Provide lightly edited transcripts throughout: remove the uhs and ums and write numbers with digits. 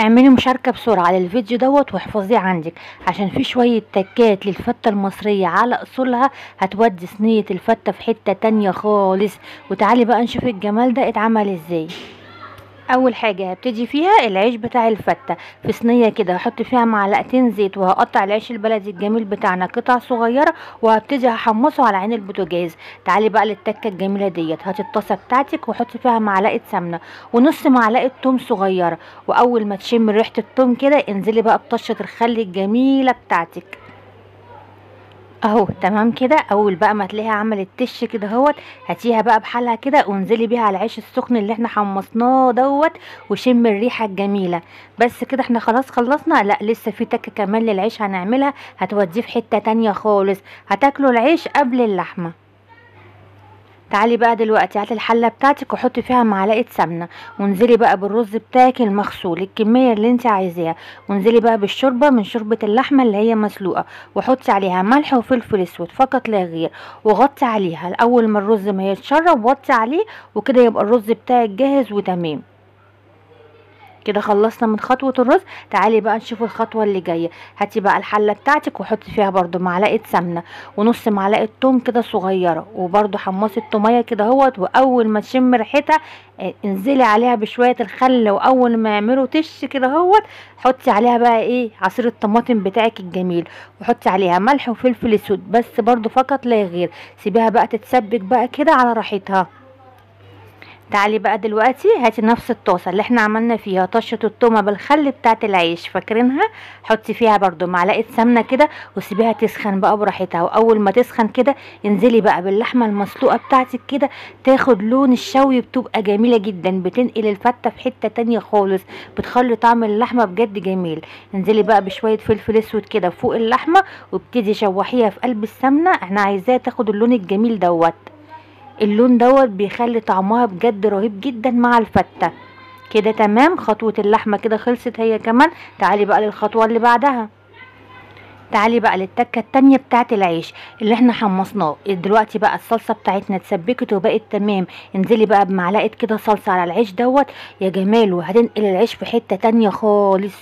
اعملي مشاركة بسرعة للفيديو دوت واحفظيه عندك، عشان في شوية تكات للفتة المصرية على اصولها هتودي صينية الفتة في حتة تانية خالص. وتعالي بقى نشوف الجمال ده اتعمل ازاي. اول حاجة هبتدي فيها العيش بتاع الفتة في صينية كده، هحط فيها معلقتين زيت، وهقطع العيش البلدي الجميل بتاعنا قطع صغيرة، وهبتدي احمصه على عين البوتاجاز. تعالي بقى للتكة الجميلة ديت، هاتي الطاسة بتاعتك وحطي فيها معلقة سمنة ونص معلقة توم صغيرة، واول ما تشم ريحة التوم كده انزلي بقى بطشة الخل الجميلة بتاعتك اهو. تمام كده. اول بقى ما تلاقيها عملت تش كده اهوت، هاتيها بقى بحالها كده وانزلي بيها على العيش السخن اللي احنا حمصناه دوت، وشم الريحه الجميله. بس كده احنا خلاص خلصنا؟ لا، لسه في تكه كمان للعيش هنعملها هتوديه في حته تانية خالص. هتاكلوا العيش قبل اللحمه. تعالي بقى دلوقتي هاتي الحله بتاعتك وحطي فيها معلقه سمنه، وانزلي بقى بالرز بتاعك المغسول الكميه اللي انت عايزاها، وانزلي بقى بالشوربه من شوربه اللحمه اللي هي مسلوقه، وحطي عليها ملح وفلفل اسود فقط لا غير، وغطي عليها اول ما الرز ما يتشرب وطي عليه، وكده يبقى الرز بتاعك جاهز وتمام. كده خلصنا من خطوة الرز. تعالي بقى نشوف الخطوة اللي جاية. هاتي بقى الحلة بتاعتك وحطي فيها برضو معلقة سمنة ونص معلقة توم كده صغيرة، وبرضو حمصي التومية كده اهوت، واول ما تشم ريحتها انزلي عليها بشوية الخل، واول ما يعملوا تش كده اهوت حطي عليها بقى ايه عصير الطماطم بتاعك الجميل، وحطي عليها ملح وفلفل اسود بس برضو فقط لا غير. سيبيها بقى تتسبك بقى كده على راحتها. تعالي بقى دلوقتي هاتي نفس الطاسه اللي احنا عملنا فيها طشه التومه بالخل بتاعه العيش، فاكرينها؟ حطي فيها برضو معلقه سمنه كده وسيبيها تسخن بقى براحتها، واول ما تسخن كده انزلي بقى باللحمه المسلوقه بتاعتك كده، تاخد لون الشوي، بتبقى جميله جدا، بتنقل الفته في حته تانية خالص، بتخلي طعم اللحمه بجد جميل. انزلي بقى بشويه فلفل اسود كده فوق اللحمه، وابتدي شوحيها في قلب السمنه. احنا عايزاها تاخد اللون الجميل دوت. اللون دوت بيخلي طعمها بجد رهيب جدا مع الفتة. كده تمام. خطوة اللحمة كده خلصت هي كمان. تعالي بقى للخطوة اللي بعدها. تعالي بقى للتكة التانية بتاعت العيش اللي احنا حمصناه. دلوقتي بقى الصلصة بتاعتنا اتسبكت وبقت تمام. انزلي بقى بمعلقة كده صلصة على العيش دوت، يا جماله هتنقل العيش في حتة تانية خالص.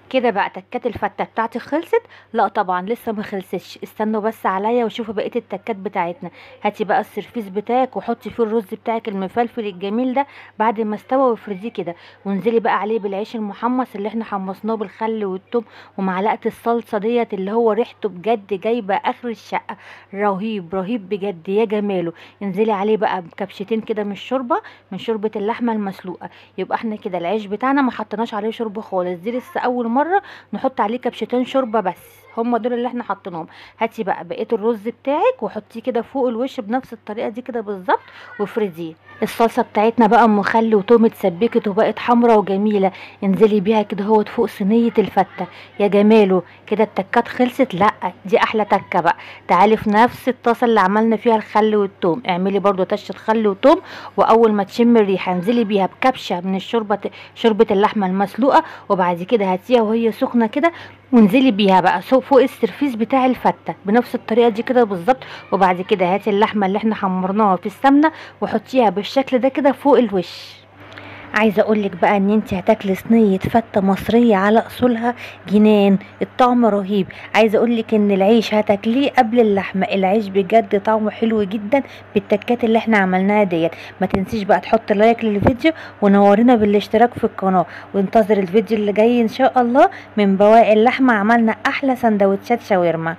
كده بقى تكات الفتة بتاعتي خلصت؟ لا طبعا لسه ما خلصتش، استنوا بس عليا وشوفوا بقيه التكات بتاعتنا. هاتي بقى السرفيس بتاعك وحطي فيه الرز بتاعك المفلفل الجميل ده بعد ما استوى، وافرديه كده، وانزلي بقى عليه بالعيش المحمص اللي احنا حمصناه بالخل والثوم ومعلقه الصلصه ديت، اللي هو ريحته بجد جايبه اخر الشقه، رهيب رهيب بجد يا جماله. انزلي عليه بقى بكبشتين كده من الشوربه، من شوربه اللحمه المسلوقه. يبقى احنا كده العيش بتاعنا ما حطيناش عليه شوربه خالص، دي لسه اول مره نحط عليه كبشتين شوربه بس، هم دول اللي احنا حطيناهم. هاتي بقى بقيه الرز بتاعك وحطيه كده فوق الوش بنفس الطريقه دي كده بالظبط، وافرديه. الصلصه بتاعتنا بقى ام خل وتوم اتسبكت وبقت حمرا وجميله، انزلي بيها كده اهوت فوق صينيه الفته، يا جماله. كده التكات خلصت؟ لا، دي احلى تكه بقى. تعالي في نفس الطاسه اللي عملنا فيها الخل والثوم، اعملي برضو طشه خل وثوم، واول ما تشم الريحه انزلي بيها بكبشه من شوربه اللحمه المسلوقه، وبعد كده هاتيها وهي سخنه كده وانزلي بيها بقى فوق السرفيس بتاع الفته بنفس الطريقه دي كده بالظبط. وبعد كده هاتي اللحمه اللي احنا حمرناها في السمنه وحطيها بالشكل ده كده فوق الوش. عايزه اقولك بقى ان انت هتاكلي صينيه فته مصريه على اصولها جنان، الطعم رهيب. عايزه اقولك ان العيش هتاكليه قبل اللحمه، العيش بجد طعمه حلو جدا بالتكات اللي احنا عملناها ديت. ما تنسيش بقى تحط لايك للفيديو ونورينا بالاشتراك في القناه، وانتظر الفيديو اللي جاي ان شاء الله. من بواقي اللحمه عملنا احلى سندوتشات شاورما.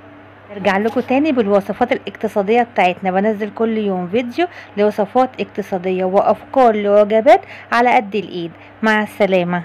نرجع لكم تاني بالوصفات الاقتصادية بتاعتنا، بنزل كل يوم فيديو لوصفات اقتصادية وافكار لوجبات على قد الايد. مع السلامة.